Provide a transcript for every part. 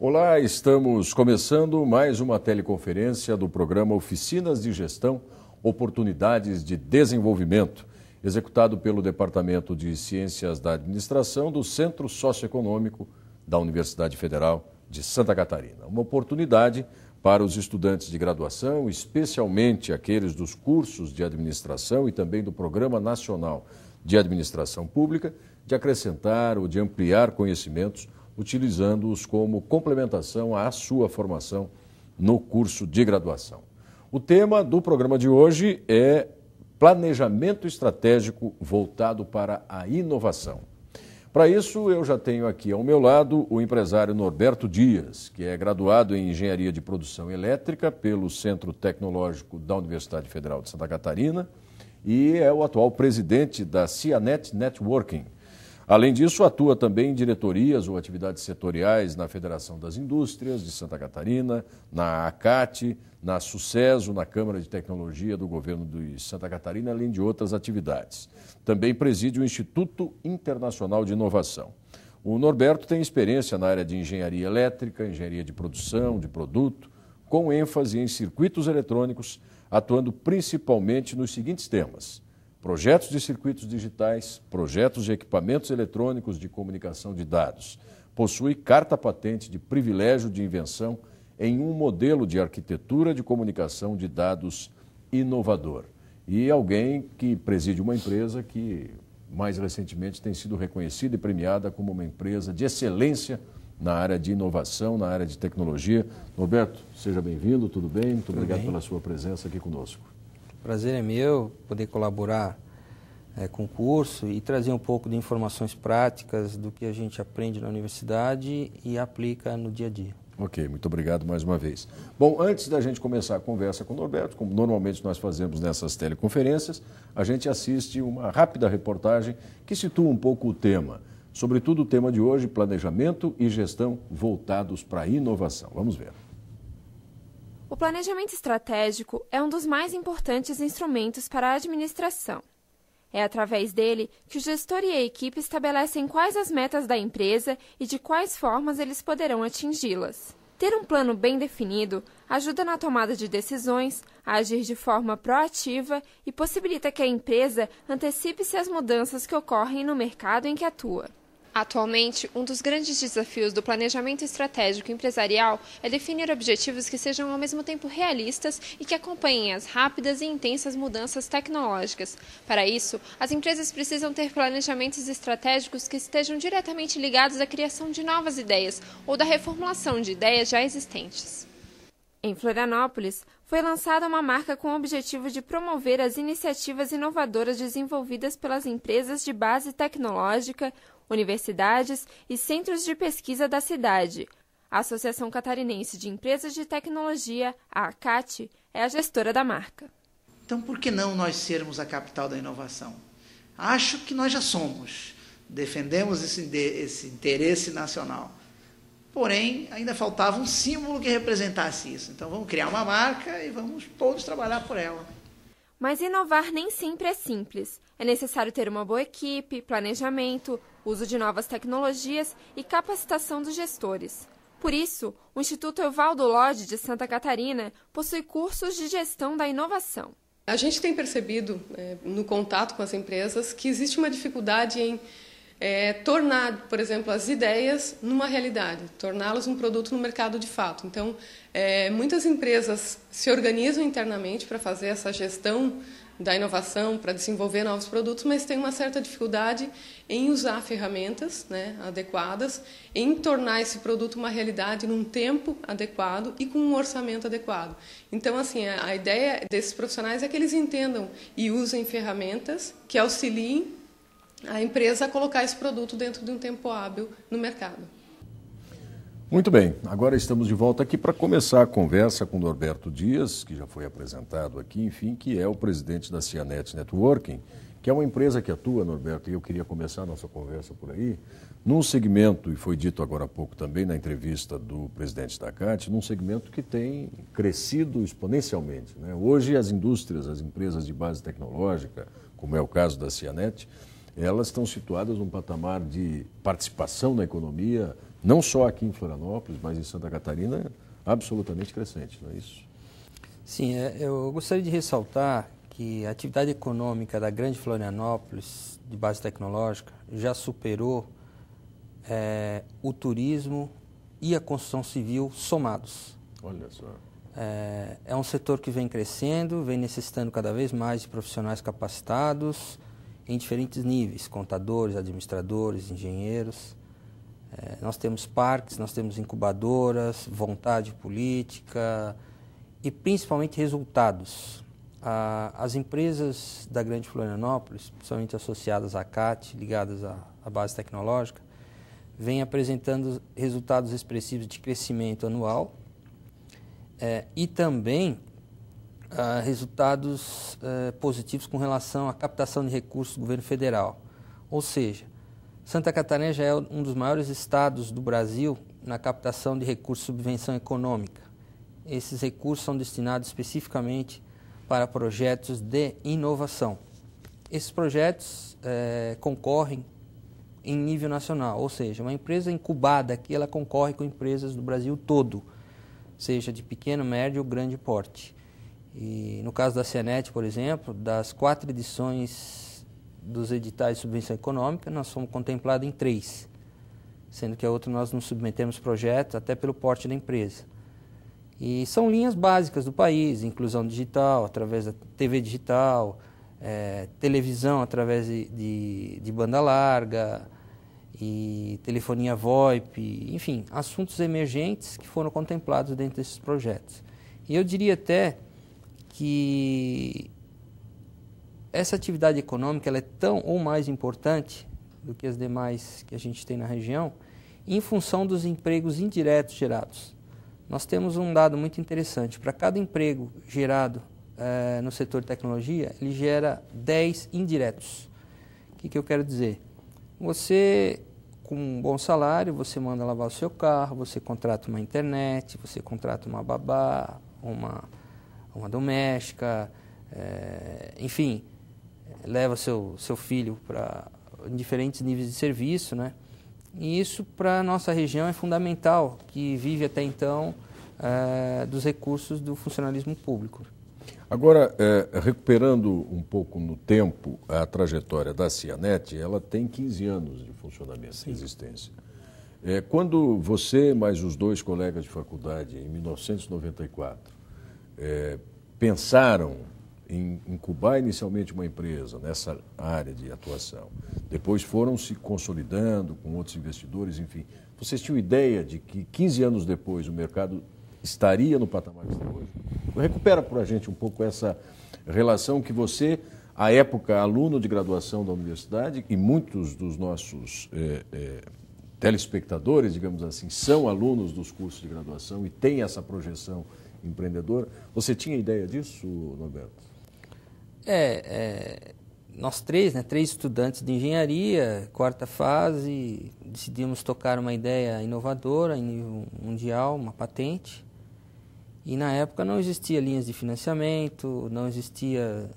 Olá, estamos começando mais uma teleconferência do programa Oficinas de Gestão, Oportunidades de Desenvolvimento, executado pelo Departamento de Ciências da Administração do Centro Socioeconômico da Universidade Federal de Santa Catarina. Uma oportunidade para os estudantes de graduação, especialmente aqueles dos cursos de administração e também do Programa Nacional de Administração Pública, de acrescentar ou de ampliar conhecimentos, utilizando-os como complementação à sua formação no curso de graduação. O tema do programa de hoje é planejamento estratégico voltado para a inovação. Para isso, eu já tenho aqui ao meu lado o empresário Norberto Dias, que é graduado em Engenharia de Produção Elétrica pelo Centro Tecnológico da Universidade Federal de Santa Catarina e é o atual presidente da Cianet Networking. Além disso, atua também em diretorias ou atividades setoriais na Federação das Indústrias de Santa Catarina, na ACAT, na Sucesso, na Câmara de Tecnologia do Governo de Santa Catarina, além de outras atividades. Também preside o Instituto Internacional de Inovação. O Norberto tem experiência na área de engenharia elétrica, engenharia de produção, de produto, com ênfase em circuitos eletrônicos, atuando principalmente nos seguintes temas: projetos de circuitos digitais, projetos de equipamentos eletrônicos de comunicação de dados. Possui carta patente de privilégio de invenção em um modelo de arquitetura de comunicação de dados inovador. E alguém que preside uma empresa que, mais recentemente, tem sido reconhecida e premiada como uma empresa de excelência na área de inovação, na área de tecnologia. Norberto, seja bem-vindo, tudo bem? Muito obrigado pela sua presença aqui conosco. Prazer é meu poder colaborar com o curso e trazer um pouco de informações práticas do que a gente aprende na universidade e aplica no dia a dia. Ok, muito obrigado mais uma vez. Bom, antes da gente começar a conversa com o Norberto, como normalmente nós fazemos nessas teleconferências, a gente assiste uma rápida reportagem que situa um pouco o tema, sobretudo o tema de hoje, planejamento e gestão voltados para a inovação. Vamos ver. O planejamento estratégico é um dos mais importantes instrumentos para a administração. É através dele que o gestor e a equipe estabelecem quais as metas da empresa e de quais formas eles poderão atingi-las. Ter um plano bem definido ajuda na tomada de decisões, a agir de forma proativa e possibilita que a empresa antecipe-se às mudanças que ocorrem no mercado em que atua. Atualmente, um dos grandes desafios do planejamento estratégico empresarial é definir objetivos que sejam ao mesmo tempo realistas e que acompanhem as rápidas e intensas mudanças tecnológicas. Para isso, as empresas precisam ter planejamentos estratégicos que estejam diretamente ligados à criação de novas ideias ou da reformulação de ideias já existentes. Em Florianópolis, foi lançada uma marca com o objetivo de promover as iniciativas inovadoras desenvolvidas pelas empresas de base tecnológica, universidades e centros de pesquisa da cidade. A Associação Catarinense de Empresas de Tecnologia, a ACAT, é a gestora da marca. Então, por que não nós sermos a capital da inovação? Acho que nós já somos. Defendemos esse interesse nacional. Porém, ainda faltava um símbolo que representasse isso. Então, vamos criar uma marca e vamos todos trabalhar por ela. Mas inovar nem sempre é simples. É necessário ter uma boa equipe, planejamento, uso de novas tecnologias e capacitação dos gestores. Por isso, o Instituto Evaldo Lodge de Santa Catarina possui cursos de gestão da inovação. A gente tem percebido, no contato com as empresas, que existe uma dificuldade em tornar, por exemplo, as ideias numa realidade, torná-las um produto no mercado de fato. Então, muitas empresas se organizam internamente para fazer essa gestão da inovação, para desenvolver novos produtos, mas tem uma certa dificuldade em usar ferramentas adequadas, em tornar esse produto uma realidade num tempo adequado e com um orçamento adequado. Então, assim, a ideia desses profissionais é que eles entendam e usem ferramentas que auxiliem a empresa a colocar esse produto dentro de um tempo hábil no mercado. Muito bem, agora estamos de volta aqui para começar a conversa com o Norberto Dias, que já foi apresentado aqui, enfim, que é o presidente da Cianet Networking, que é uma empresa que atua, Norberto, e eu queria começar a nossa conversa por aí, num segmento, e foi dito agora há pouco também na entrevista do presidente da CAT, num segmento que tem crescido exponencialmente, né? Hoje as indústrias, as empresas de base tecnológica, como é o caso da Cianet, elas estão situadas num patamar de participação na economia, não só aqui em Florianópolis, mas em Santa Catarina, absolutamente crescente, não é isso? Sim, eu gostaria de ressaltar que a atividade econômica da Grande Florianópolis, de base tecnológica, já superou o turismo e a construção civil somados. Olha só. É um setor que vem crescendo, vem necessitando cada vez mais de profissionais capacitados em diferentes níveis, contadores, administradores, engenheiros. Nós temos parques, nós temos incubadoras, vontade política e principalmente resultados. As empresas da Grande Florianópolis, principalmente associadas à CAT, ligadas à base tecnológica, vêm apresentando resultados expressivos de crescimento anual e também resultados positivos com relação à captação de recursos do governo federal. Ou seja, Santa Catarina já é um dos maiores estados do Brasil na captação de recursos de subvenção econômica. Esses recursos são destinados especificamente para projetos de inovação. Esses projetos concorrem em nível nacional, ou seja, uma empresa incubada aqui, ela concorre com empresas do Brasil todo, seja de pequeno, médio ou grande porte. E no caso da Cianet, por exemplo, das 4 edições dos editais de subvenção econômica, nós fomos contemplados em 3, sendo que a outra nós não submetemos projetos, até pelo porte da empresa. E são linhas básicas do país, inclusão digital, através da TV digital, televisão através de banda larga, e telefonia VoIP, enfim, assuntos emergentes que foram contemplados dentro desses projetos. E eu diria até que essa atividade econômica ela é tão ou mais importante do que as demais que a gente tem na região, em função dos empregos indiretos gerados. Nós temos um dado muito interessante. Para cada emprego gerado no setor de tecnologia, ele gera 10 indiretos. O que eu quero dizer? Você, com um bom salário, você manda lavar o seu carro, você contrata uma internet, você contrata uma babá, uma doméstica, enfim, leva seu filho para diferentes níveis de serviço, né? E isso para a nossa região é fundamental, que vive até então dos recursos do funcionalismo público. Agora, recuperando um pouco no tempo a trajetória da Cianet, ela tem 15 anos de funcionamento, de existência. Quando você, mais os 2 colegas de faculdade, em 1994, pensaram em incubar inicialmente uma empresa nessa área de atuação, depois foram se consolidando com outros investidores, enfim, vocês tinham ideia de que 15 anos depois o mercado estaria no patamar que está hoje? Recupera para a gente um pouco essa relação que você, à época, aluno de graduação da universidade, e muitos dos nossos telespectadores, digamos assim, são alunos dos cursos de graduação e têm essa projeção empreendedora. Você tinha ideia disso, Norberto? Nós 3 estudantes de engenharia, 4ª fase, decidimos tocar uma ideia inovadora em nível mundial, uma patente. E na época não existia linhas de financiamento, não existia...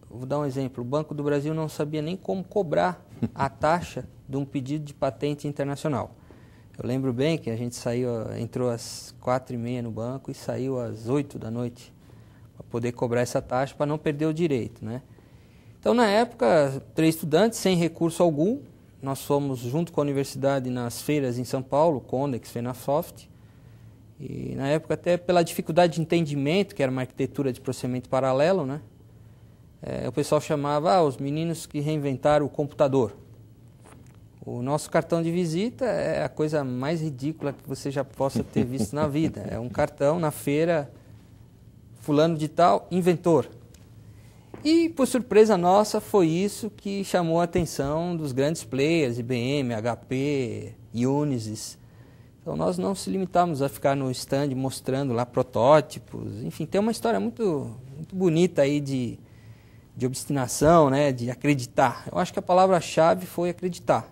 Vou dar um exemplo, o Banco do Brasil não sabia nem como cobrar a taxa de um pedido de patente internacional. Eu lembro bem que a gente entrou às 4h30 no banco e saiu às 8 da noite para poder cobrar essa taxa, para não perder o direito, né? Então, na época, 3 estudantes, sem recurso algum, nós fomos junto com a universidade nas feiras em São Paulo, Condex, Fenasoft, e na época até pela dificuldade de entendimento, que era uma arquitetura de processamento paralelo, né? O pessoal chamava os meninos que reinventaram o computador. O nosso cartão de visita é a coisa mais ridícula que você já possa ter visto na vida. É um cartão na feira, fulano de tal, inventor. E, por surpresa nossa, foi isso que chamou a atenção dos grandes players, IBM, HP, Unisys. Então, nós não se limitamos a ficar no stand mostrando lá protótipos. Enfim, tem uma história muito, muito bonita aí de obstinação, né, de acreditar. Eu acho que a palavra-chave foi acreditar.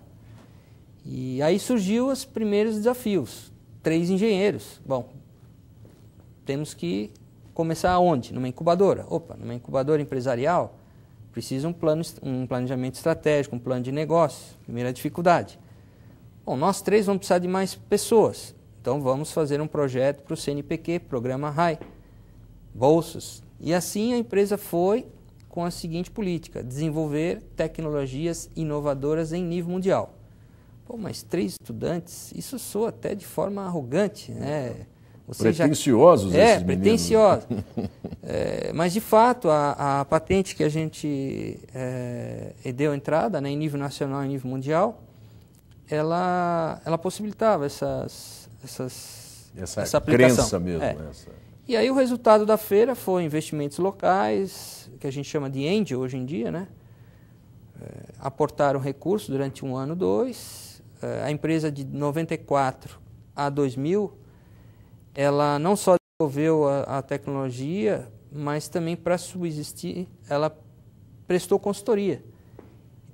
E aí surgiu os primeiros desafios. 3 engenheiros. Bom, temos que começar aonde? Numa incubadora. Numa incubadora empresarial, Precisa um planejamento estratégico, um plano de negócio. Primeira dificuldade. Bom, nós três vamos precisar de mais pessoas. Então vamos fazer um projeto para o CNPq, Programa RAI, bolsas. E assim a empresa foi com a seguinte política: desenvolver tecnologias inovadoras em nível mundial. Pô, mas 3 estudantes, isso soa até de forma arrogante, né? Pretenciosos esses meninos. Pretenciosos. Mas, de fato, a patente que a gente deu entrada, né, em nível nacional e em nível mundial, ela possibilitava essa aplicação. Crença mesmo. E aí o resultado da feira foi investimentos locais, que a gente chama de angel hoje em dia, né? Aportaram recursos durante 1 ano, 2. A empresa de 94 a 2000, ela não só desenvolveu a tecnologia, mas também, para subsistir, ela prestou consultoria.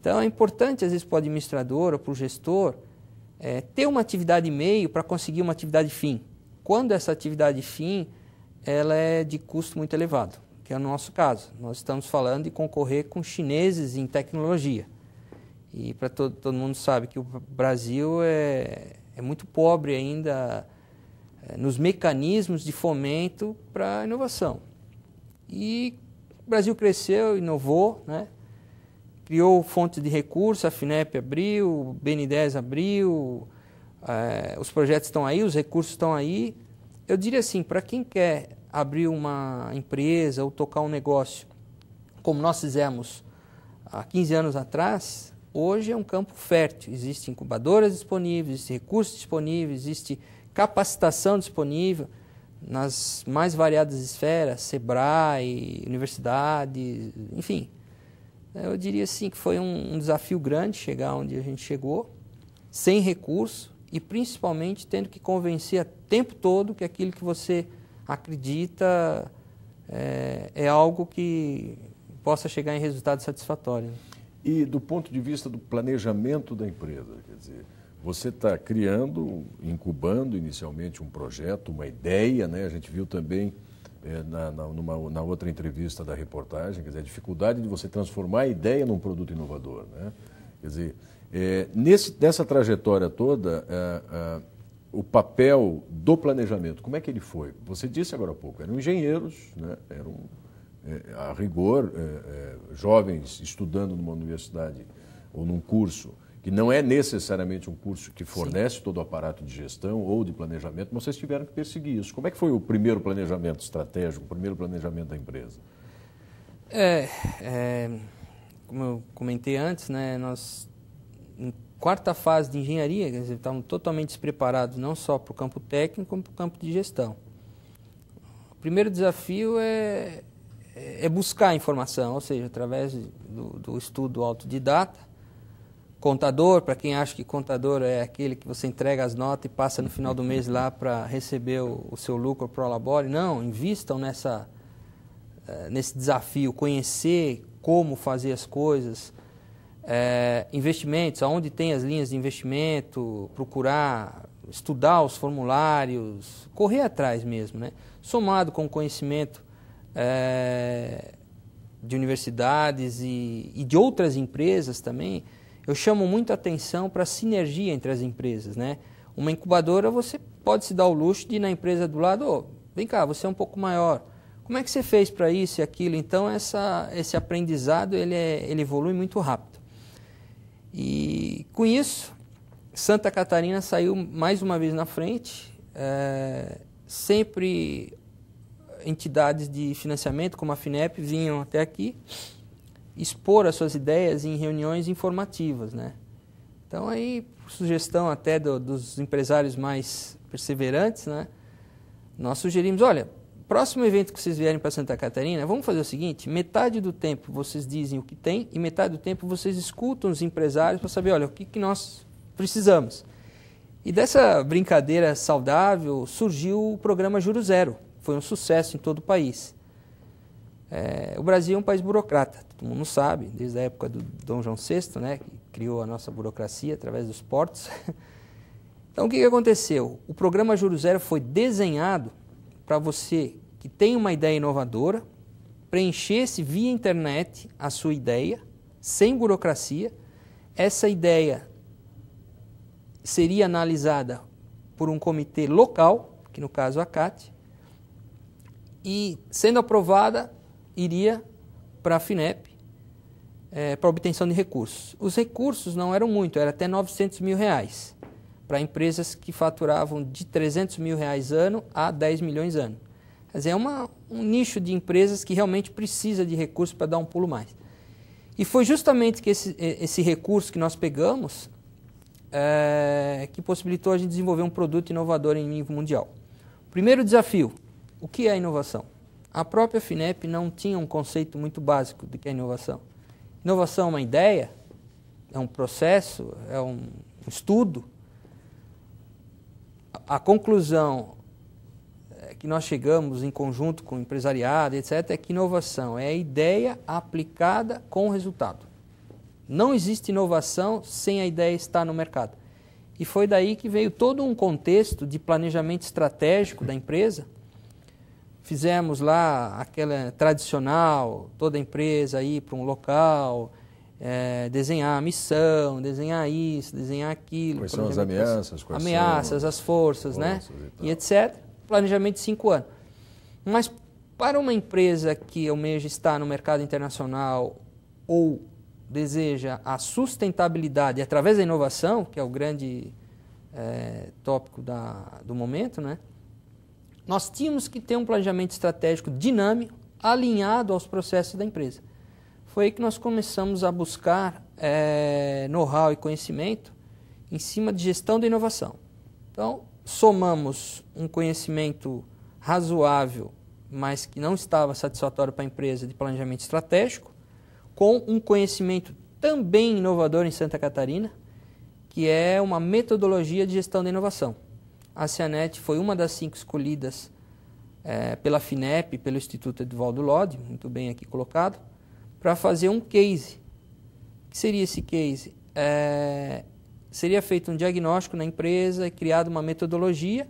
Então, é importante, às vezes, para o administrador ou para o gestor, ter uma atividade meio para conseguir uma atividade fim. Quando essa atividade fim ela é de custo muito elevado, que é o nosso caso. Nós estamos falando de concorrer com chineses em tecnologia. E para todo mundo sabe que o Brasil é muito pobre ainda nos mecanismos de fomento para a inovação. E o Brasil cresceu, inovou, né? Criou fontes de recursos, a FINEP abriu, o BN10 abriu, os projetos estão aí, os recursos estão aí. Eu diria assim, para quem quer abrir uma empresa ou tocar um negócio, como nós fizemos há 15 anos atrás, hoje é um campo fértil. Existem incubadoras disponíveis, existem recursos disponíveis, existe capacitação disponível nas mais variadas esferas, SEBRAE, universidades, enfim. Eu diria assim que foi um desafio grande chegar onde a gente chegou, sem recurso e principalmente tendo que convencer o tempo todo que aquilo que você acredita é algo que possa chegar em resultado satisfatório. E do ponto de vista do planejamento da empresa, quer dizer, você está criando, incubando inicialmente um projeto, uma ideia, né? A gente viu também na outra entrevista da reportagem, quer dizer, a dificuldade de você transformar a ideia num produto inovador, né? Quer dizer, nessa trajetória toda, o papel do planejamento, como é que ele foi? Você disse agora há pouco, eram engenheiros, né? Eram, a rigor, jovens estudando numa universidade ou num curso, que não é necessariamente um curso que fornece todo o aparato de gestão ou de planejamento, mas vocês tiveram que perseguir isso. Como é que foi o primeiro planejamento estratégico, o primeiro planejamento da empresa? Como eu comentei antes, né, nós, em 4ª fase de engenharia, quer dizer, estávamos totalmente despreparados, não só para o campo técnico, como para o campo de gestão. O primeiro desafio é buscar informação, ou seja, através do estudo autodidata. Contador, para quem acha que contador é aquele que você entrega as notas e passa no final do mês lá para receber o seu lucro pro labore. Não, invistam nesse desafio, conhecer como fazer as coisas, investimentos, aonde tem as linhas de investimento, procurar, estudar os formulários, correr atrás mesmo, né? Somado com o conhecimento de universidades e de outras empresas também. Eu chamo muito a atenção para a sinergia entre as empresas, né? Uma incubadora, você pode se dar o luxo de ir na empresa do lado, vem cá, você é um pouco maior. Como é que você fez para isso e aquilo? Então, esse aprendizado, ele evolui muito rápido. E, com isso, Santa Catarina saiu mais uma vez na frente, sempre entidades de financiamento, como a FINEP, vinham até aqui, expor as suas ideias em reuniões informativas, né? Então, aí, por sugestão até dos empresários mais perseverantes, né? Nós sugerimos, olha, próximo evento que vocês vierem para Santa Catarina, vamos fazer o seguinte, metade do tempo vocês dizem o que tem e metade do tempo vocês escutam os empresários para saber, olha, o que nós precisamos. E dessa brincadeira saudável surgiu o programa Juro Zero. Foi um sucesso em todo o país. O Brasil é um país burocrata, todo mundo sabe, desde a época do Dom João VI, né, que criou a nossa burocracia através dos portos. Então, o que aconteceu? O programa Juro Zero foi desenhado para você que tem uma ideia inovadora, preenchesse via internet a sua ideia, sem burocracia. Essa ideia seria analisada por um comitê local, que no caso a CAT, e sendo aprovada, iria para a FINEP, para obtenção de recursos. Os recursos não eram muito, era até R$900 mil, para empresas que faturavam de R$300 mil ano a 10 milhões ano. Quer dizer, é um nicho de empresas que realmente precisa de recursos para dar um pulo mais. E foi justamente que esse recurso que nós pegamos que possibilitou a gente desenvolver um produto inovador em nível mundial. Primeiro desafio, o que é inovação? A própria FINEP não tinha um conceito muito básico do que é inovação. Inovação é uma ideia, é um processo, é um estudo. A conclusão que nós chegamos em conjunto com o empresariado, etc., é que inovação é a ideia aplicada com o resultado. Não existe inovação sem a ideia estar no mercado. E foi daí que veio todo um contexto de planejamento estratégico da empresa. Fizemos lá aquela tradicional, toda empresa ir para um local, desenhar a missão, desenhar isso, desenhar aquilo. Quais são as ameaças? Ameaças, as forças, né? E etc. Planejamento de 5 anos. Mas para uma empresa que almeja estar no mercado internacional ou deseja a sustentabilidade através da inovação, que é o grande tópico do momento, né? Nós tínhamos que ter um planejamento estratégico dinâmico, alinhado aos processos da empresa. Foi aí que nós começamos a buscar know-how e conhecimento em cima de gestão da inovação. Então, somamos um conhecimento razoável, mas que não estava satisfatório para a empresa de planejamento estratégico, com um conhecimento também inovador em Santa Catarina, que é uma metodologia de gestão da inovação. A Cianet foi uma das 5 escolhidas pela FINEP, pelo Instituto Edivaldo Lodge, muito bem aqui colocado, para fazer um case. O que seria esse case? Seria feito um diagnóstico na empresa e criada uma metodologia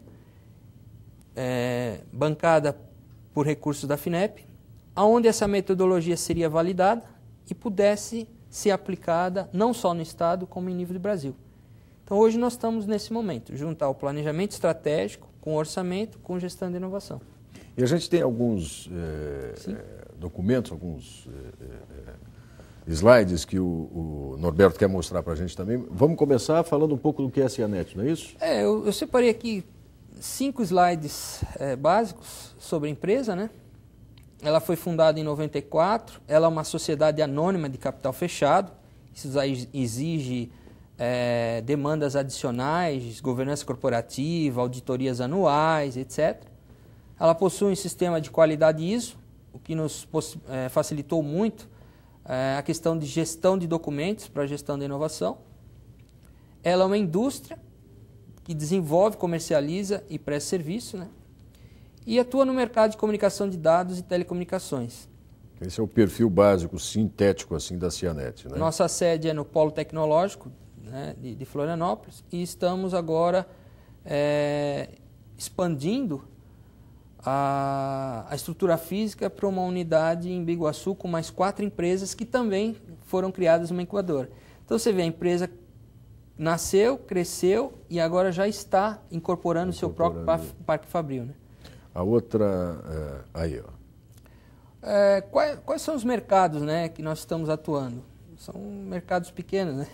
bancada por recursos da FINEP, onde essa metodologia seria validada e pudesse ser aplicada não só no Estado, como em nível do Brasil. Então, hoje nós estamos nesse momento, juntar o planejamento estratégico com orçamento, com gestão de inovação. E a gente tem alguns documentos, alguns slides que o Norberto quer mostrar para a gente também. Vamos começar falando um pouco do que é a Cianet, não é isso? Eu separei aqui 5 slides básicos sobre a empresa, né? Ela foi fundada em 94, ela é uma sociedade anônima de capital fechado, isso exige demandas adicionais, governança corporativa, auditorias anuais, etc. Ela possui um sistema de qualidade ISO, o que nos facilitou muito a questão de gestão de documentos para a gestão da inovação. Ela é uma indústria que desenvolve, comercializa e presta serviço, né? E atua no mercado de comunicação de dados e telecomunicações. Esse é o perfil básico, sintético assim da Cianet, né? Nossa sede é no Polo Tecnológico, né, de Florianópolis, e estamos agora expandindo a estrutura física para uma unidade em Biguaçu com mais 4 empresas que também foram criadas numa incubadora. Então você vê, a empresa nasceu, cresceu e agora já está incorporando o seu próprio Parque Fabril, né? A outra, aí, ó. Quais são os mercados, né, que nós estamos atuando? São mercados pequenos, né?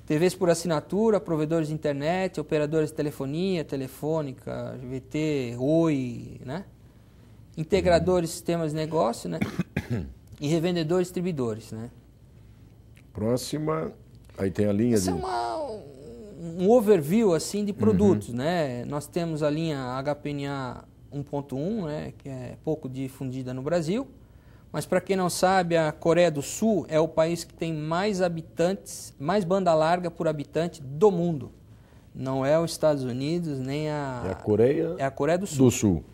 TVs por assinatura, provedores de internet, operadores de telefonia, telefônica, GVT, Oi, né? Integradores de sistemas de negócio, né? E revendedores e distribuidores, né? Próxima, aí tem a linha Isso é um overview assim de produtos, né? Nós temos a linha HPNA 1.1, né, que é pouco difundida no Brasil, mas para quem não sabe, a Coreia do Sul é o país que tem mais habitantes, mais banda larga por habitante do mundo. Não é os Estados Unidos, nem É a Coreia, é a Coreia do Sul. do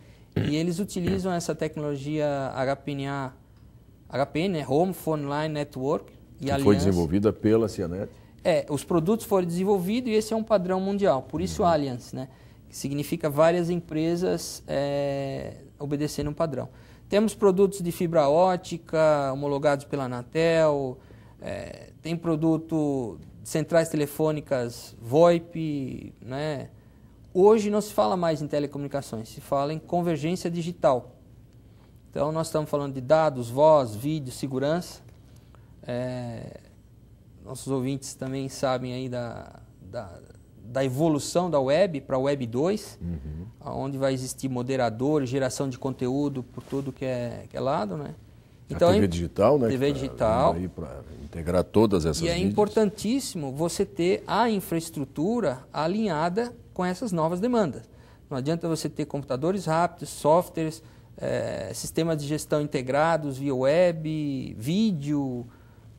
E eles utilizam essa tecnologia HPN, né, Home Phone Line Network. E que foi desenvolvida pela Cianet. Os produtos foram desenvolvidos e esse é um padrão mundial, por isso Alliance, né? Que significa várias empresas obedecendo um padrão. Temos produtos de fibra ótica homologados pela Anatel, tem produto de centrais telefônicas VoIP, né? Hoje não se fala mais em telecomunicações, se fala em convergência digital. Então, nós estamos falando de dados, voz, vídeo, segurança. Nossos ouvintes também sabem aí da evolução da web para a Web 2, onde vai existir moderador, geração de conteúdo por tudo que é lado, né? Então, a TV digital, né? TV digital. Para integrar todas essas E é mídias. importantíssimo você ter a infraestrutura alinhada com essas novas demandas. Não adianta você ter computadores rápidos, softwares, sistemas de gestão integrados via web, vídeo,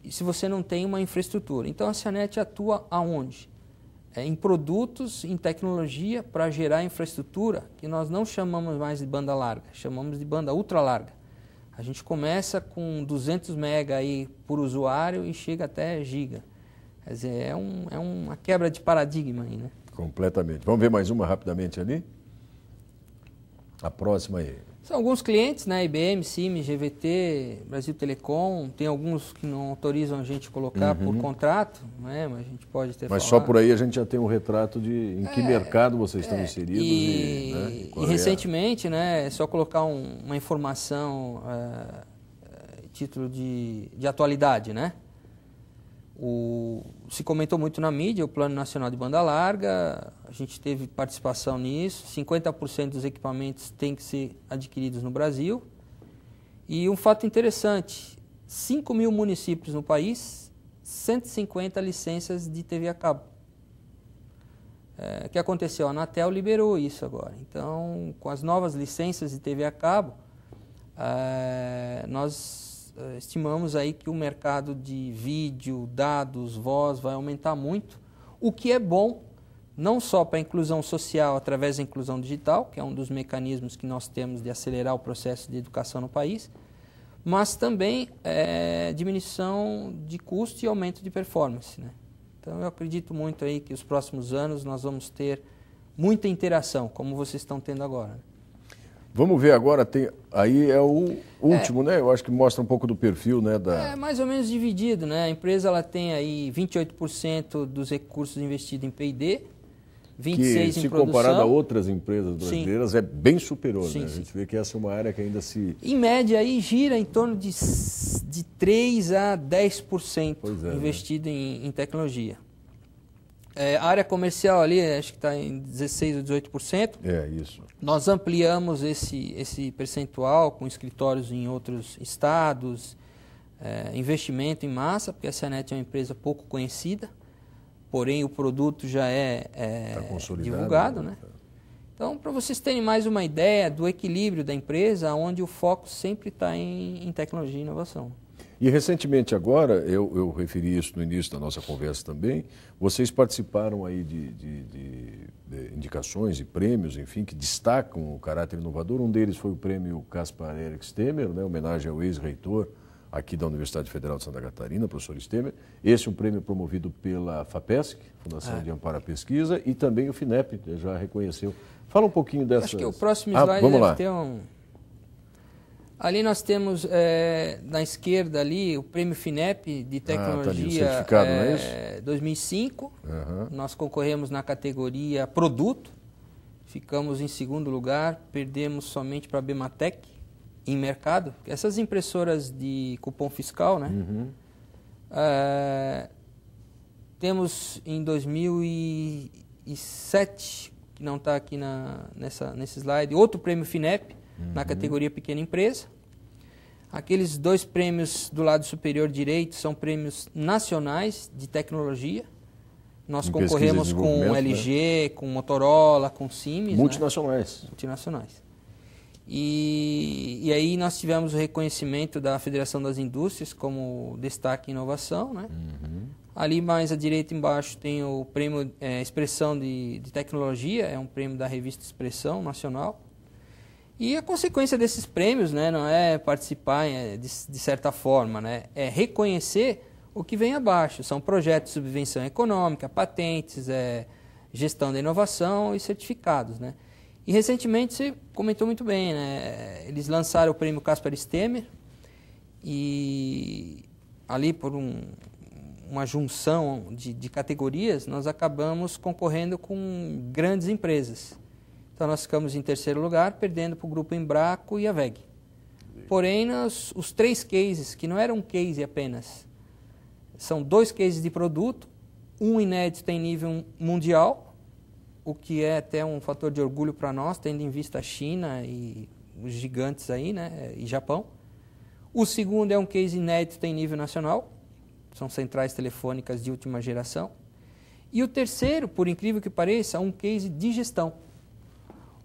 se você não tem uma infraestrutura. Então, a Cianet atua aonde? Em produtos, em tecnologia para gerar infraestrutura que nós não chamamos mais de banda larga, chamamos de banda ultra larga. A gente começa com 200 MB aí por usuário e chega até giga. Quer dizer, é uma quebra de paradigma aí, né? Completamente. Vamos ver mais uma rapidamente ali? A próxima aí. São alguns clientes, né? IBM, Siemens, GVT, Brasil Telecom. Tem alguns que não autorizam a gente colocar por contrato, né? Mas a gente pode ter Mas só por aí a gente já tem um retrato de em que mercado vocês estão inseridos. E recentemente, né? É só colocar uma informação, título de atualidade, né? Se comentou muito na mídia o Plano Nacional de Banda Larga, a gente teve participação nisso, 50% dos equipamentos têm que ser adquiridos no Brasil. E um fato interessante, 5 mil municípios no país, 150 licenças de TV a cabo. O que aconteceu? A Anatel liberou isso agora. Então, com as novas licenças de TV a cabo, nós estimamos aí que o mercado de vídeo, dados, voz vai aumentar muito, o que é bom não só para a inclusão social através da inclusão digital, que é um dos mecanismos que nós temos de acelerar o processo de educação no país, mas também diminuição de custo e aumento de performance, né? Então eu acredito muito aí que os próximos anos nós vamos ter muita interação, como vocês estão tendo agora, né? Vamos ver agora, aí é o último, né? Eu acho que mostra um pouco do perfil, né? É mais ou menos dividido, né? A empresa ela tem aí 28% dos recursos investidos em P&D, 26% que, em produção. se comparado a outras empresas brasileiras, é bem superior, sim, né? A gente vê que essa é uma área que ainda se... Em média, aí gira em torno de 3% a 10% investido em tecnologia. A área comercial ali, acho que está em 16% ou 18%. É, isso. Nós ampliamos esse percentual com escritórios em outros estados, investimento em massa, porque a Cianet é uma empresa pouco conhecida, porém o produto já tá divulgado, né? Então, para vocês terem mais uma ideia do equilíbrio da empresa, onde o foco sempre está em tecnologia e inovação. E recentemente agora, eu referi isso no início da nossa conversa também, vocês participaram aí de indicações e prêmios, enfim, que destacam o caráter inovador. Um deles foi o prêmio Caspar Eric Stemmer, né, homenagem ao ex-reitor aqui da Universidade Federal de Santa Catarina, professor Stemmer. Esse é um prêmio promovido pela FAPESC, Fundação de Amparo à Pesquisa, e também o FINEP já reconheceu. Fala um pouquinho dessas... Acho que o próximo slide deve ter um... Ali nós temos, na esquerda ali, o prêmio FINEP de tecnologia tá ali, o certificado, não é isso? 2005. Nós concorremos na categoria produto, ficamos em segundo lugar, perdemos somente para a Bematec em mercado. Essas impressoras de cupom fiscal, né? Temos em 2007, que não está aqui nesse slide, outro prêmio FINEP, na categoria pequena empresa. Aqueles 2 prêmios do lado superior direito são prêmios nacionais de tecnologia. Nós concorremos com LG, com Motorola, com Siemens. Multinacionais. Né? Multinacionais. E aí nós tivemos o reconhecimento da Federação das Indústrias como destaque em inovação, né? Ali mais à direita embaixo tem o prêmio Expressão de Tecnologia, é um prêmio da revista Expressão Nacional. E a consequência desses prêmios, né, não é participar de certa forma, né, é reconhecer o que vem abaixo. São projetos de subvenção econômica, patentes, gestão da inovação e certificados, né? E recentemente, você comentou muito bem, né? Eles lançaram o prêmio Caspar Stemer e ali por uma junção de categorias, nós acabamos concorrendo com grandes empresas. Então nós ficamos em terceiro lugar, perdendo para o Grupo Embraco e a WEG. Porém, os 3 cases, que não eram um case apenas, são 2 cases de produto, um inédito em nível mundial, o que é até um fator de orgulho para nós, tendo em vista a China e os gigantes aí, né, e Japão. O segundo é um case inédito em nível nacional, são centrais telefônicas de última geração. E o terceiro, por incrível que pareça, é um case de gestão.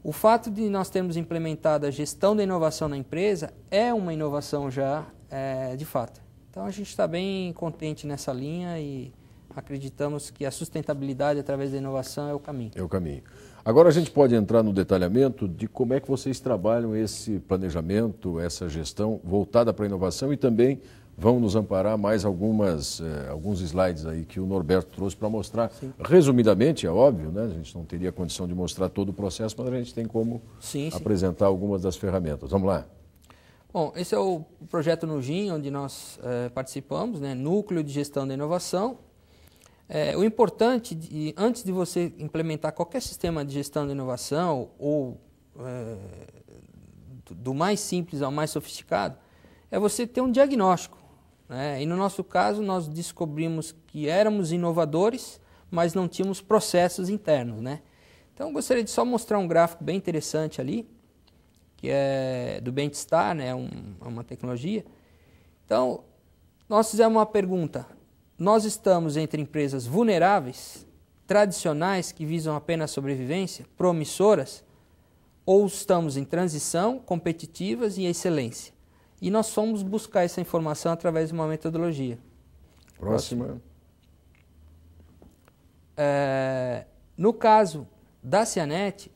O fato de nós termos implementado a gestão da inovação na empresa é uma inovação já, de fato. Então a gente está bem contente nessa linha e acreditamos que a sustentabilidade através da inovação é o caminho. É o caminho. Agora a gente pode entrar no detalhamento de como é que vocês trabalham esse planejamento, essa gestão voltada para a inovação e também vão nos amparar mais alguns slides aí que o Norberto trouxe para mostrar. Sim. Resumidamente, é óbvio, né? A gente não teria condição de mostrar todo o processo, mas a gente tem como apresentar algumas das ferramentas. Vamos lá. Bom, esse é o projeto Nugin, onde nós participamos, né? Núcleo de Gestão da Inovação. O importante, antes de você implementar qualquer sistema de gestão da inovação, ou do mais simples ao mais sofisticado, é você ter um diagnóstico, né? E no nosso caso, nós descobrimos que éramos inovadores, mas não tínhamos processos internos, né? Então, eu gostaria de só mostrar um gráfico bem interessante ali, que é do Bentstar, né? Uma tecnologia. Então, nós fizemos uma pergunta. Nós estamos entre empresas vulneráveis, tradicionais, que visam apenas sobrevivência, promissoras, ou estamos em transição, competitivas e excelência? E nós fomos buscar essa informação através de uma metodologia. Próxima. No caso da Cianet,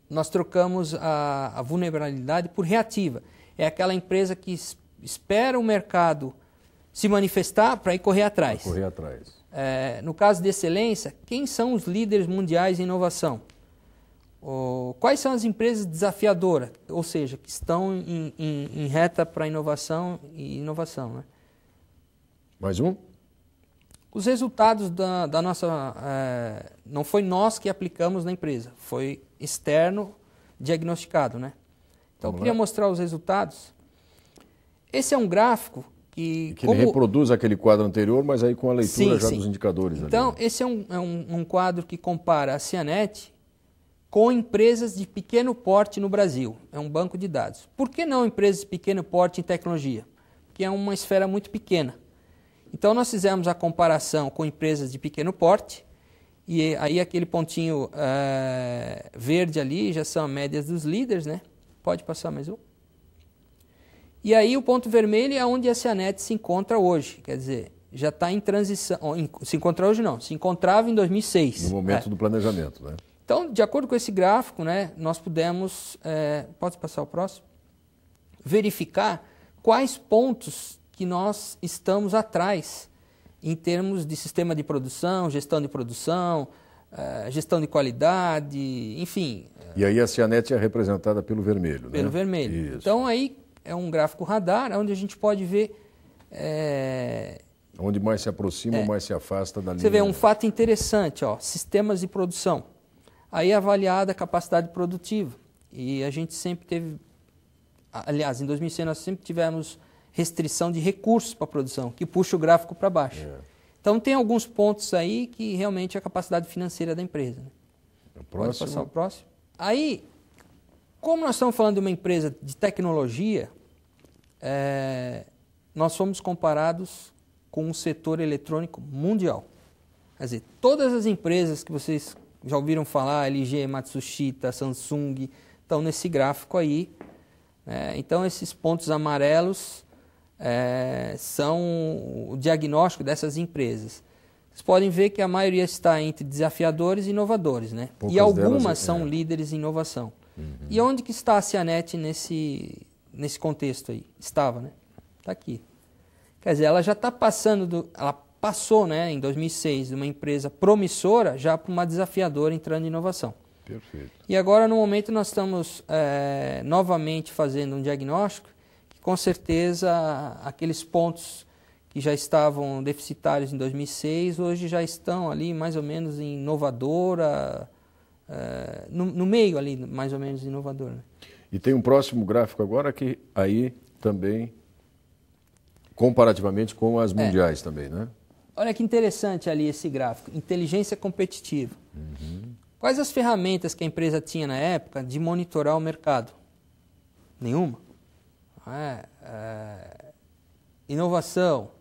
nós trocamos a vulnerabilidade por reativa. É aquela empresa que espera o mercado se manifestar para ir correr atrás. Correr atrás. No caso de excelência, quem são os líderes mundiais em inovação? Quais são as empresas desafiadoras, ou seja, que estão em reta para inovação e inovação, né? Mais um? Os resultados da nossa... não foi nós que aplicamos na empresa, foi externo diagnosticado, né? Então, eu queria mostrar os resultados. Esse é um gráfico que ele reproduz aquele quadro anterior, mas aí com a leitura dos indicadores. Então, ali, né? Esse é um quadro que compara a Cianet com empresas de pequeno porte no Brasil. É um banco de dados. Por que não empresas de pequeno porte em tecnologia? Porque é uma esfera muito pequena. Então, nós fizemos a comparação com empresas de pequeno porte, e aí aquele pontinho verde ali já são médias dos líderes, né? Pode passar mais um. E aí o ponto vermelho é onde a Cianet se encontra hoje, quer dizer, já está em transição, se encontra hoje não, se encontrava em 2006. No momento do planejamento, né? Então, de acordo com esse gráfico, né, nós pudemos, pode passar o próximo, verificar quais pontos que nós estamos atrás em termos de sistema de produção, gestão de qualidade, enfim. E aí a Cianet é representada pelo vermelho, pelo né? vermelho. Isso. Então, aí é um gráfico radar, onde a gente pode ver... onde mais se aproxima ou mais se afasta da linha. Você vê um fato interessante, sistemas de produção. Aí é avaliada a capacidade produtiva. E a gente sempre teve... Aliás, em 2006 nós sempre tivemos restrição de recursos para a produção, que puxa o gráfico para baixo. Então, tem alguns pontos aí que realmente é a capacidade financeira da empresa. Né? Pode passar o próximo. Aí, como nós estamos falando de uma empresa de tecnologia, nós fomos comparados com um setor eletrônico mundial. Quer dizer, todas as empresas que vocês já ouviram falar, LG, Matsushita, Samsung, estão nesse gráfico aí. Então, esses pontos amarelos são o diagnóstico dessas empresas. Vocês podem ver que a maioria está entre desafiadores e inovadores, né? E algumas são líderes em inovação. E onde que está a Cianet nesse contexto aí? Estava, né? Está aqui. Quer dizer, ela já está passando, ela passou, né, em 2006, de uma empresa promissora já para uma desafiadora entrando em inovação. Perfeito. E agora, no momento, nós estamos novamente fazendo um diagnóstico que, com certeza, aqueles pontos que já estavam deficitários em 2006, hoje já estão ali mais ou menos em inovadora, no meio ali, mais ou menos inovador. Né? E tem um próximo gráfico agora que aí também, comparativamente com as mundiais também, né? Olha que interessante ali esse gráfico, inteligência competitiva. Quais as ferramentas que a empresa tinha na época de monitorar o mercado? Nenhuma. Inovação,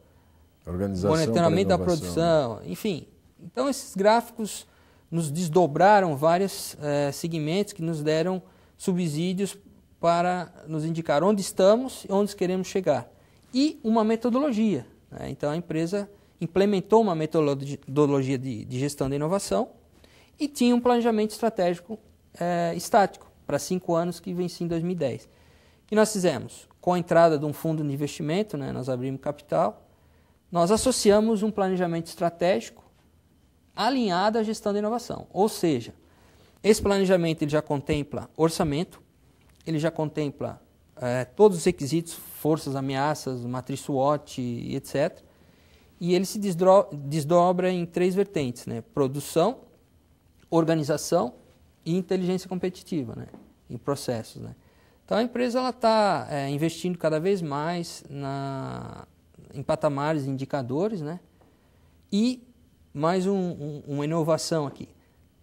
monitoramento da produção, enfim. Então esses gráficos nos desdobraram vários segmentos que nos deram subsídios para nos indicar onde estamos e onde queremos chegar. E uma metodologia. Né? Então a empresa implementou uma metodologia de gestão da inovação e tinha um planejamento estratégico estático para 5 anos que vencia em 2010. O que nós fizemos? Com a entrada de um fundo de investimento, né, nós abrimos capital, nós associamos um planejamento estratégico alinhado à gestão da inovação. Ou seja, esse planejamento ele já contempla orçamento, ele já contempla todos os requisitos, forças, ameaças, matriz SWOT, etc. E ele se desdobra em 3 vertentes, né? Produção, organização e inteligência competitiva, né? Em processos. Né? Então a empresa está investindo cada vez mais em patamares, indicadores, né? E mais uma inovação aqui.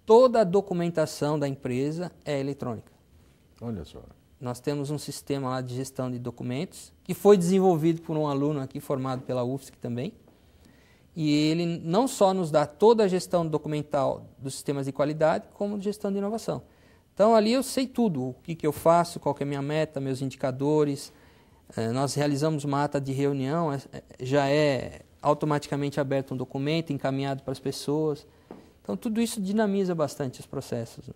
Toda a documentação da empresa é eletrônica. Olha só. Nós temos um sistema lá de gestão de documentos que foi desenvolvido por um aluno aqui formado pela UFSC também. E ele não só nos dá toda a gestão documental dos sistemas de qualidade, como de gestão de inovação. Então ali eu sei tudo, o que eu faço, qual que é a minha meta, meus indicadores. Nós realizamos uma ata de reunião, já é automaticamente aberto um documento, encaminhado para as pessoas. Então tudo isso dinamiza bastante os processos. Né?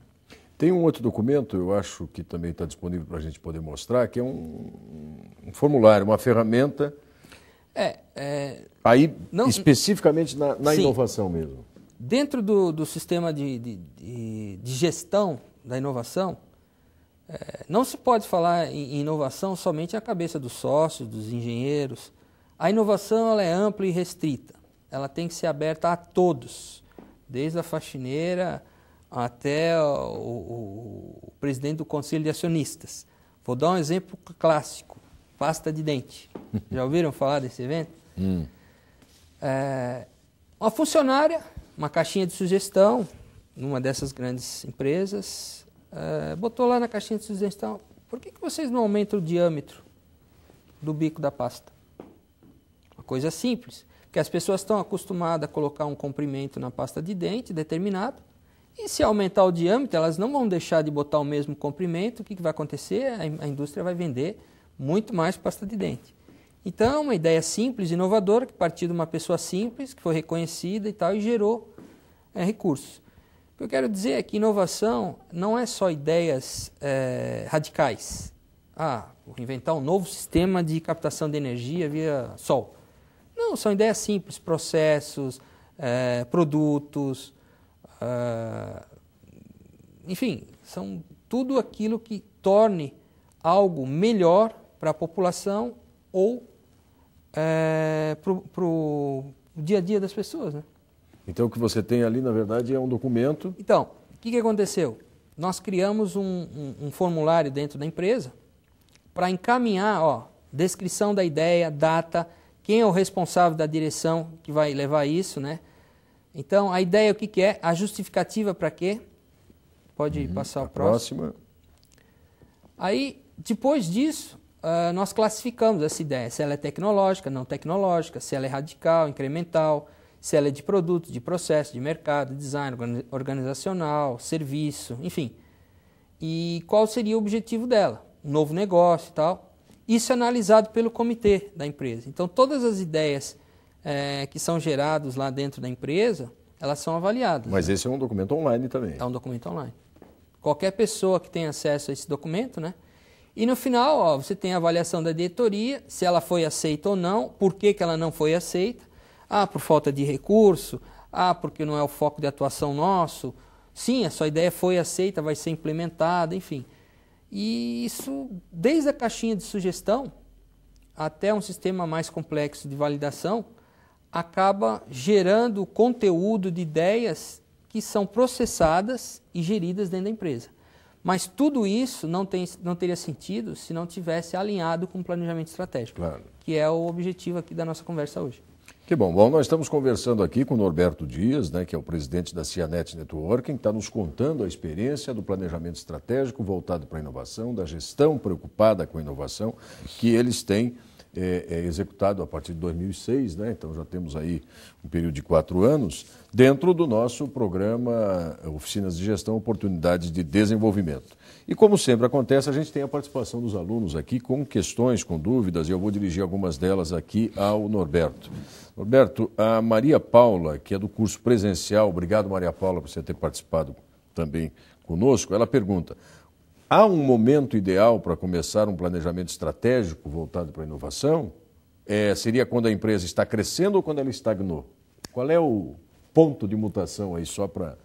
Tem um outro documento, eu acho que também está disponível para a gente poder mostrar, que é um formulário, uma ferramenta, aí especificamente na inovação mesmo. Dentro do sistema de gestão da inovação, não se pode falar em inovação somente à cabeça dos sócios, dos engenheiros. A inovação ela é ampla e restrita, ela tem que ser aberta a todos, desde a faxineira até o presidente do conselho de acionistas. Vou dar um exemplo clássico, pasta de dente. Já ouviram falar desse evento? Uma funcionária, uma caixinha de sugestão, numa dessas grandes empresas, botou lá na caixinha de sugestão, por que vocês não aumentam o diâmetro do bico da pasta? Uma coisa simples, porque as pessoas estão acostumadas a colocar um comprimento na pasta de dente determinado, e se aumentar o diâmetro, elas não vão deixar de botar o mesmo comprimento. O que vai acontecer? A indústria vai vender muito mais pasta de dente. Então, uma ideia simples, inovadora, que partiu de uma pessoa simples, que foi reconhecida e tal, e gerou recursos. O que eu quero dizer é que inovação não é só ideias radicais. Vou inventar um novo sistema de captação de energia via sol. Não, são ideias simples, processos, produtos, enfim, são tudo aquilo que torne algo melhor para a população ou para o dia a dia das pessoas. Né? Então o que você tem ali, na verdade, é um documento. Então, o que aconteceu? Nós criamos um formulário dentro da empresa para encaminhar, descrição da ideia, data, quem é o responsável da direção que vai levar isso, né? Então, a ideia o que é? A justificativa para quê? Pode passar o próximo. Aí, depois disso, nós classificamos essa ideia, se ela é tecnológica, não tecnológica, se ela é radical, incremental, se ela é de produto, de processo, de mercado, design, organizacional, serviço, enfim. E qual seria o objetivo dela? Um novo negócio e tal. Isso é analisado pelo comitê da empresa. Então, todas as ideias que são geradas lá dentro da empresa, elas são avaliadas. Mas esse é um documento online também. É um documento online. Qualquer pessoa que tenha acesso a esse documento, né? E no final, você tem a avaliação da diretoria, se ela foi aceita ou não, por que ela não foi aceita. Por falta de recurso, porque não é o foco de atuação nosso, sim, a sua ideia foi aceita, vai ser implementada, enfim. E isso, desde a caixinha de sugestão até um sistema mais complexo de validação, acaba gerando conteúdo de ideias que são processadas e geridas dentro da empresa. Mas tudo isso não teria sentido se não tivesse alinhado com o planejamento estratégico, claro, que é o objetivo aqui da nossa conversa hoje. Que bom. Bom, nós estamos conversando aqui com o Norberto Dias, né, que é o presidente da Cianet Networking, que está nos contando a experiência do planejamento estratégico voltado para a inovação, da gestão preocupada com a inovação, que eles têm executado a partir de 2006, né? Então já temos aí um período de 4 anos, dentro do nosso programa Oficinas de Gestão, Oportunidades de Desenvolvimento. E como sempre acontece, a gente tem a participação dos alunos aqui com questões, com dúvidas, e eu vou dirigir algumas delas aqui ao Norberto. Norberto, a Maria Paula, que é do curso presencial, obrigado Maria Paula por você ter participado também conosco, ela pergunta: há um momento ideal para começar um planejamento estratégico voltado para a inovação? Seria quando a empresa está crescendo ou quando ela estagnou? Qual é o ponto de mutação aí, só para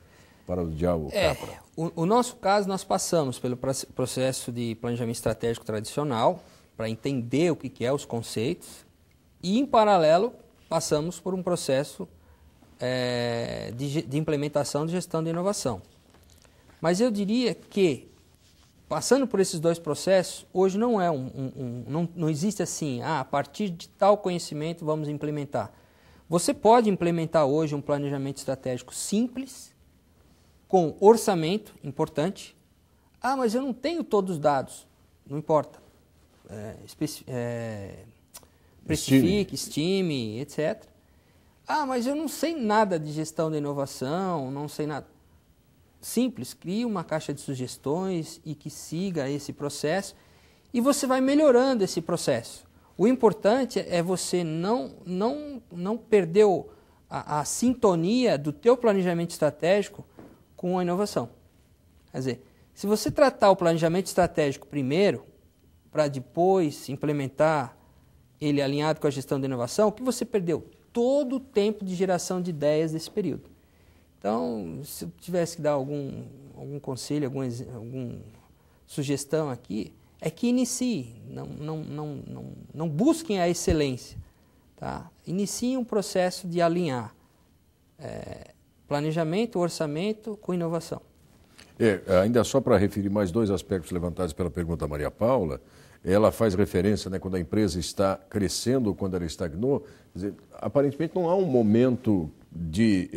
odiar o Capra? O nosso caso, nós passamos pelo processo de planejamento estratégico tradicional, para entender o que é os conceitos, e em paralelo passamos por um processo de implementação de gestão de inovação. Mas eu diria que, passando por esses dois processos, hoje não é não existe assim, a partir de tal conhecimento vamos implementar. Você pode implementar hoje um planejamento estratégico simples, com orçamento, importante. Mas eu não tenho todos os dados. Não importa. Precifique, estime, etc. Mas eu não sei nada de gestão da inovação, não sei nada. Simples, crie uma caixa de sugestões e que siga esse processo e você vai melhorando esse processo. O importante é você não perder a sintonia do teu planejamento estratégico com a inovação. Quer dizer, se você tratar o planejamento estratégico primeiro, para depois implementar ele alinhado com a gestão da inovação, o que você perdeu? Todo o tempo de geração de ideias desse período. Então, se eu tivesse que dar algum conselho, alguma sugestão aqui, é que inicie, não busquem a excelência. Tá? Iniciem um processo de alinhar planejamento, orçamento com inovação. Ainda só para referir mais 2 aspectos levantados pela pergunta da Maria Paula, ela faz referência, né, quando a empresa está crescendo ou quando ela estagnou, quer dizer, aparentemente não há um momento de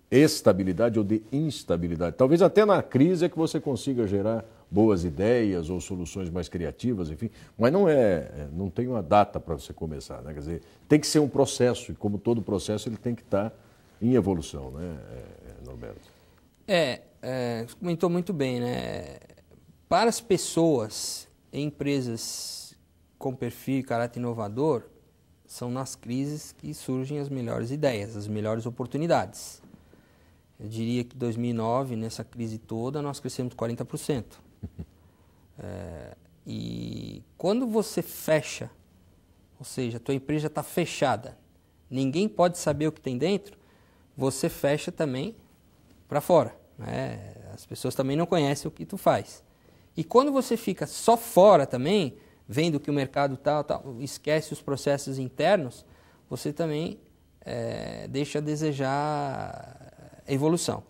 estabilidade ou de instabilidade. Talvez até na crise é que você consiga gerar boas ideias ou soluções mais criativas, enfim, mas não tem uma data para você começar, né? Quer dizer, tem que ser um processo, e como todo processo ele tem que estar em evolução, né, Norberto? Comentou muito bem, né? Para as pessoas em empresas com perfil e caráter inovador, são nas crises que surgem as melhores ideias, as melhores oportunidades. Eu diria que em 2009, nessa crise toda, nós crescemos 40%. E quando você fecha, ou seja, a tua empresa está fechada, ninguém pode saber o que tem dentro, você fecha também para fora. Né? As pessoas também não conhecem o que tu faz. E quando você fica só fora também, vendo que o mercado tal, esquece os processos internos, você também deixa a desejar evolução.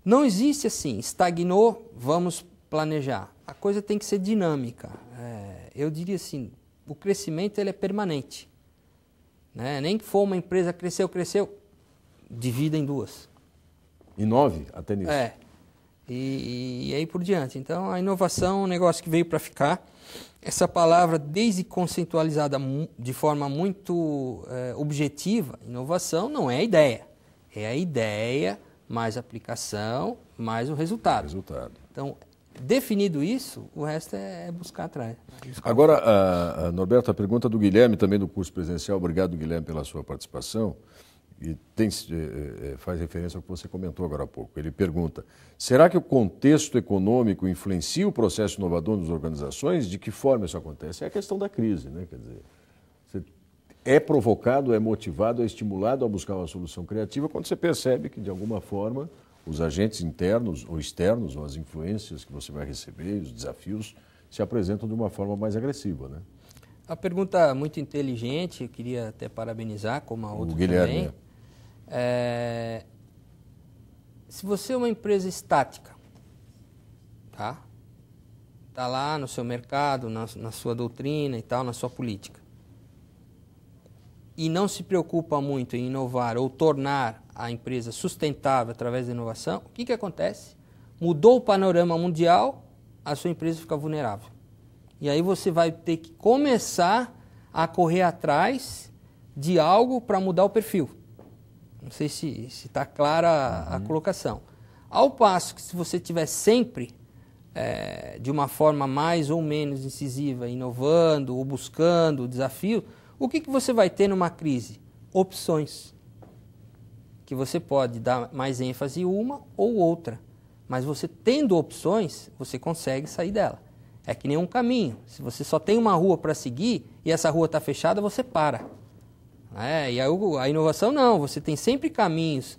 Não existe assim, estagnou, vamos planejar. A coisa tem que ser dinâmica. Eu diria assim, o crescimento ele é permanente. Né? Nem que for uma empresa cresceu, divida em 2. Em 9, até nisso. E aí por diante. Então, a inovação é um negócio que veio para ficar. Essa palavra, desde conceitualizada de forma muito objetiva, inovação não é a ideia. É a ideia, mais aplicação, mais o resultado. Então, definido isso, o resto é buscar atrás. Agora, Norberto, a pergunta do Guilherme, também do curso presencial. Obrigado, Guilherme, pela sua participação. E faz referência ao que você comentou agora há pouco. Ele pergunta: será que o contexto econômico influencia o processo inovador nas organizações? De que forma isso acontece? É a questão da crise, né? Quer dizer, você é provocado, é motivado, é estimulado a buscar uma solução criativa quando você percebe que, de alguma forma, os agentes internos ou externos, ou as influências que você vai receber, os desafios, se apresentam de uma forma mais agressiva, né? A pergunta muito inteligente, eu queria até parabenizar, como a outra Guilherme, também. Se você é uma empresa estática, tá lá no seu mercado, na sua doutrina e tal, na sua política, e não se preocupa muito em inovar ou tornar a empresa sustentável através da inovação, o que acontece? Mudou o panorama mundial, a sua empresa fica vulnerável. E aí você vai ter que começar a correr atrás de algo para mudar o perfil. Não sei se está clara a colocação. Ao passo que se você tiver sempre, de uma forma mais ou menos incisiva, inovando ou buscando o desafio, o que você vai ter numa crise? Opções. Que você pode dar mais ênfase em uma ou outra. Mas você tendo opções, você consegue sair dela. É que nem um caminho. Se você só tem uma rua para seguir e essa rua está fechada, você para. E a inovação não, você tem sempre caminhos,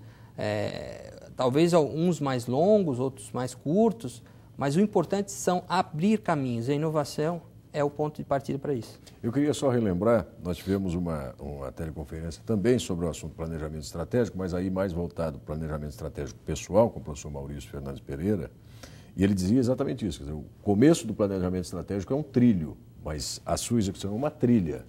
talvez uns mais longos, outros mais curtos, mas o importante são abrir caminhos. A inovação é o ponto de partida para isso. Eu queria só relembrar, nós tivemos uma teleconferência também sobre o assunto planejamento estratégico, mas aí mais voltado para o planejamento estratégico pessoal, com o professor Maurício Fernandes Pereira, e ele dizia exatamente isso, quer dizer, o começo do planejamento estratégico é um trilho, mas a sua execução é uma trilha.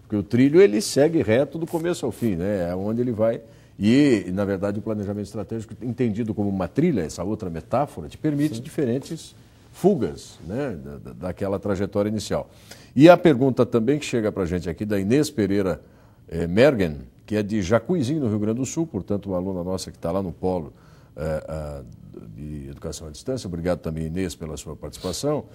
Porque o trilho ele segue reto do começo ao fim, né? É onde ele vai. E, na verdade, o planejamento estratégico, entendido como uma trilha, essa outra metáfora, te permite diferentes fugas, né, daquela trajetória inicial. E a pergunta também que chega para a gente aqui, da Inês Pereira Mergen, que é de Jacuizinho, no Rio Grande do Sul, portanto, uma aluna nossa que está lá no Polo de Educação à Distância. Obrigado também, Inês, pela sua participação,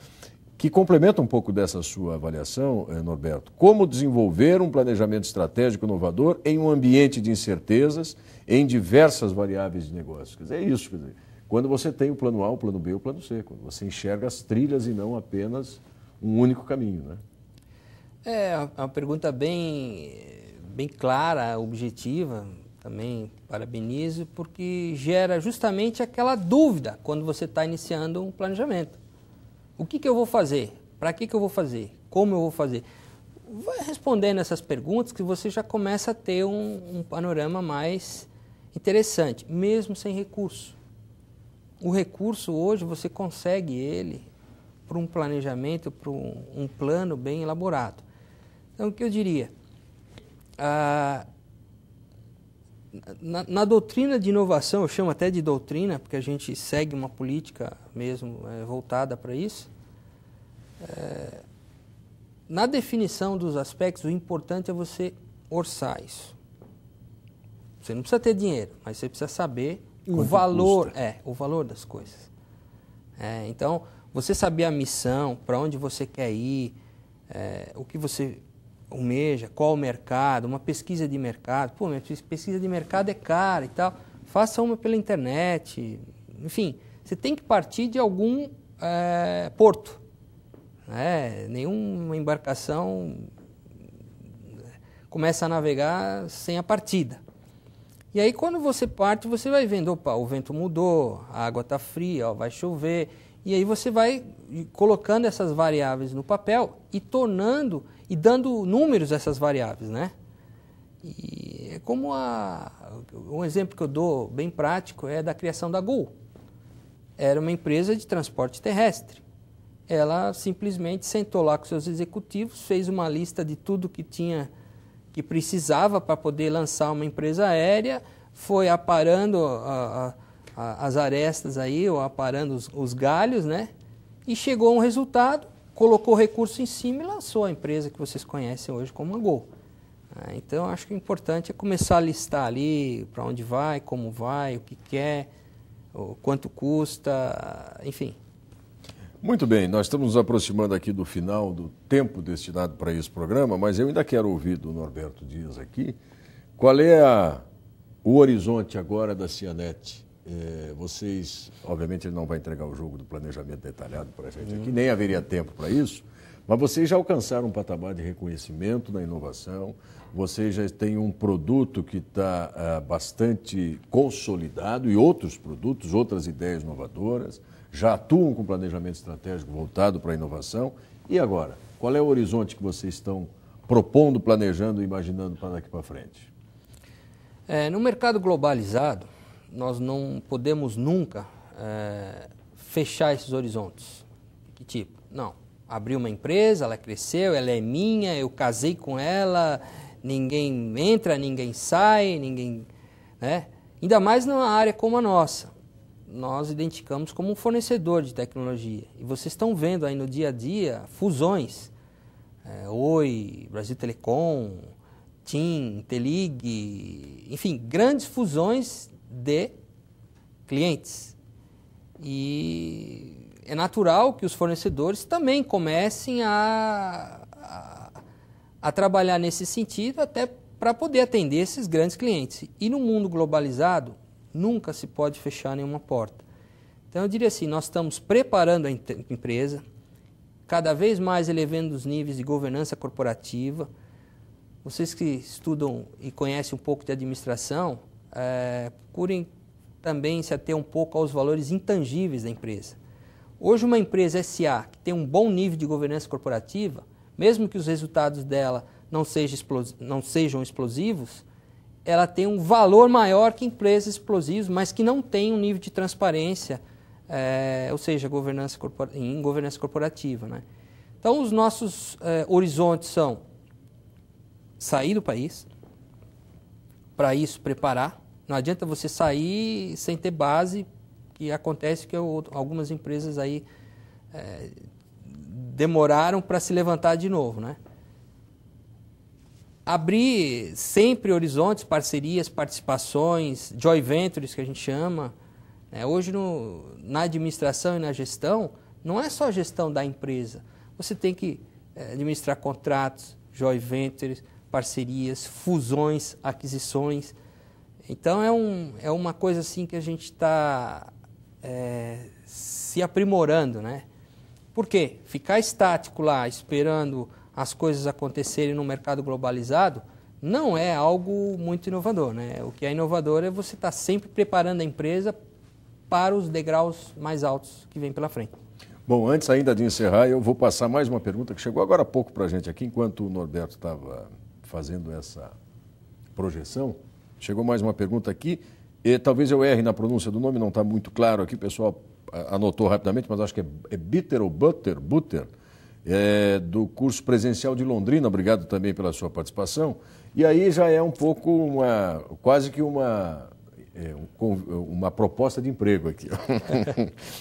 que complementa um pouco dessa sua avaliação, Norberto. Como desenvolver um planejamento estratégico inovador em um ambiente de incertezas, em diversas variáveis de negócio? Quer dizer, é isso, quer dizer, quando você tem o plano A, o plano B, o plano C, quando você enxerga as trilhas e não apenas um único caminho, né? É uma pergunta bem clara, objetiva, também parabenizo, porque gera justamente aquela dúvida quando você está iniciando um planejamento. O que eu vou fazer? Para que eu vou fazer? Como eu vou fazer? Vai respondendo essas perguntas que você já começa a ter um panorama mais interessante, mesmo sem recurso. O recurso hoje você consegue ele para um planejamento, para um plano bem elaborado. Então, o que eu diria? Na doutrina de inovação, eu chamo até de doutrina, porque a gente segue uma política mesmo voltada para isso. Na definição dos aspectos, o importante é você orçar isso. Você não precisa ter dinheiro, mas você precisa saber o valor das coisas. Então, você saber a missão, para onde você quer ir, o que você almeja, qual o mercado, uma pesquisa de mercado. Pô, minha pesquisa de mercado é cara e tal. Faça uma pela internet. Enfim, você tem que partir de algum porto. Nenhuma embarcação começa a navegar sem a partida. E aí, quando você parte, você vai vendo, opa, o vento mudou, a água está fria, vai chover. E aí você vai colocando essas variáveis no papel e tornando e dando números a essas variáveis, né? E é como um exemplo que eu dou bem prático é da criação da Gol. Era uma empresa de transporte terrestre. Ela simplesmente sentou lá com seus executivos, fez uma lista de tudo que precisava para poder lançar uma empresa aérea, foi aparando as arestas aí, ou aparando os galhos, né? E chegou a um resultado, colocou recurso em cima e lançou a empresa que vocês conhecem hoje como a Gol. Então, acho que o importante é começar a listar ali para onde vai, como vai, o que quer, o quanto custa, enfim. Muito bem, nós estamos nos aproximando aqui do final do tempo destinado para esse programa, mas eu ainda quero ouvir do Norberto Dias aqui, qual é o horizonte agora da Cianet? Vocês, obviamente ele não vai entregar o jogo do planejamento detalhado para a gente aqui, nem haveria tempo para isso, Mas vocês já alcançaram um patamar de reconhecimento na inovação, vocês já têm um produto que está bastante consolidado e outros produtos, outras ideias inovadoras, já atuam com planejamento estratégico voltado para a inovação. E agora, qual é o horizonte que vocês estão propondo, planejando e imaginando para daqui para frente? No mercado globalizado, nós não podemos nunca fechar esses horizontes. Que tipo? Não. Abri uma empresa, ela cresceu, ela é minha, eu casei com ela, ninguém entra, ninguém sai, ninguém... né? Ainda mais numa área como a nossa. Nós identificamos como um fornecedor de tecnologia. E vocês estão vendo aí no dia a dia fusões. Oi, Brasil Telecom, TIM, Telig, enfim, grandes fusões de clientes. E é natural que os fornecedores também comecem a trabalhar nesse sentido, até para poder atender esses grandes clientes. E no mundo globalizado, nunca se pode fechar nenhuma porta. Então eu diria assim, nós estamos preparando a empresa, cada vez mais elevando os níveis de governança corporativa. Vocês que estudam e conhecem um pouco de administração, procurem também se ater um pouco aos valores intangíveis da empresa. Hoje uma empresa SA que tem um bom nível de governança corporativa, mesmo que os resultados dela não sejam explosivos, ela tem um valor maior que empresas explosivas, mas que não tem um nível de transparência, ou seja, em governança corporativa. Né? Então, os nossos horizontes são sair do país, para isso preparar. Não adianta você sair sem ter base, que acontece que algumas empresas aí demoraram para se levantar de novo, né? Abrir sempre horizontes, parcerias, participações, joint ventures que a gente chama. Hoje na administração e na gestão, não é só a gestão da empresa. Você tem que administrar contratos, joint ventures, parcerias, fusões, aquisições. Então é uma coisa assim que a gente está se aprimorando, né? Por quê? Ficar estático lá, esperando as coisas acontecerem no mercado globalizado, não é algo muito inovador, né? O que é inovador é você estar sempre preparando a empresa para os degraus mais altos que vem pela frente. Bom, antes ainda de encerrar, eu vou passar mais uma pergunta que chegou agora há pouco para a gente aqui, enquanto o Norberto estava fazendo essa projeção. Chegou mais uma pergunta aqui, e talvez eu erre na pronúncia do nome, não está muito claro aqui, o pessoal anotou rapidamente, mas acho que é Bitter ou Butter, do curso presencial de Londrina. Obrigado também pela sua participação. E aí já é um pouco quase que uma proposta de emprego aqui.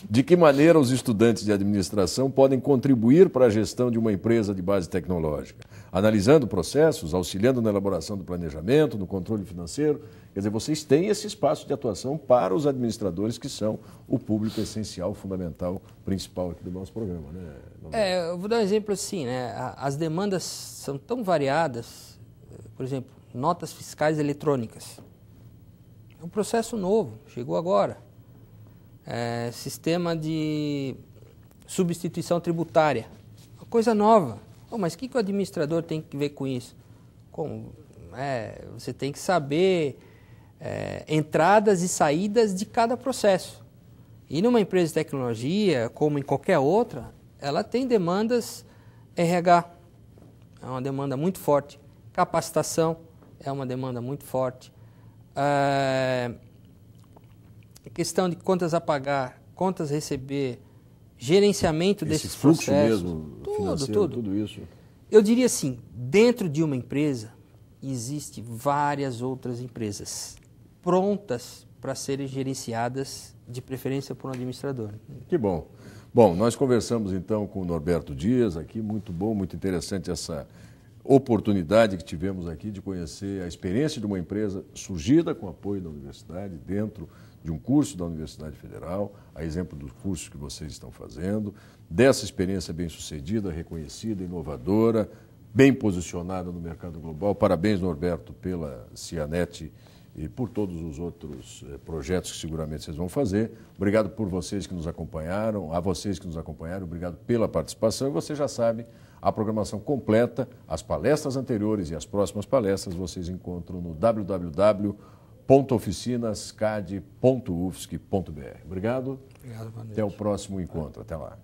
De que maneira os estudantes de administração podem contribuir para a gestão de uma empresa de base tecnológica? Analisando processos, auxiliando na elaboração do planejamento, no controle financeiro. Quer dizer, vocês têm esse espaço de atuação para os administradores, que são o público essencial, fundamental, principal aqui do nosso programa, né? Eu vou dar um exemplo assim, né? As demandas são tão variadas, por exemplo, notas fiscais eletrônicas. É um processo novo, chegou agora. Sistema de substituição tributária, uma coisa nova. Mas o que o administrador tem que ver com isso? Você tem que saber entradas e saídas de cada processo. E numa empresa de tecnologia, como em qualquer outra, ela tem demandas RH, é uma demanda muito forte. Capacitação é uma demanda muito forte. Questão de contas a pagar, contas a receber, gerenciamento desses processos. Esse fluxo mesmo, financeiro, tudo isso. Eu diria assim, dentro de uma empresa, existem várias outras empresas prontas para serem gerenciadas, de preferência por um administrador. Que bom. Bom, nós conversamos então com o Norberto Dias aqui, muito bom, muito interessante essa oportunidade que tivemos aqui de conhecer a experiência de uma empresa surgida com apoio da universidade, dentro de um curso da Universidade Federal, a exemplo dos cursos que vocês estão fazendo, dessa experiência bem-sucedida, reconhecida, inovadora, bem posicionada no mercado global. Parabéns, Norberto, pela Cianet e por todos os outros projetos que seguramente vocês vão fazer. Obrigado por vocês que nos acompanharam, a vocês que nos acompanharam, obrigado pela participação. E você já sabe, A programação completa, as palestras anteriores e as próximas palestras vocês encontram no www.oficinascad.ufsc.br. Obrigado. Obrigado, boa noite. Até o próximo encontro. Até lá.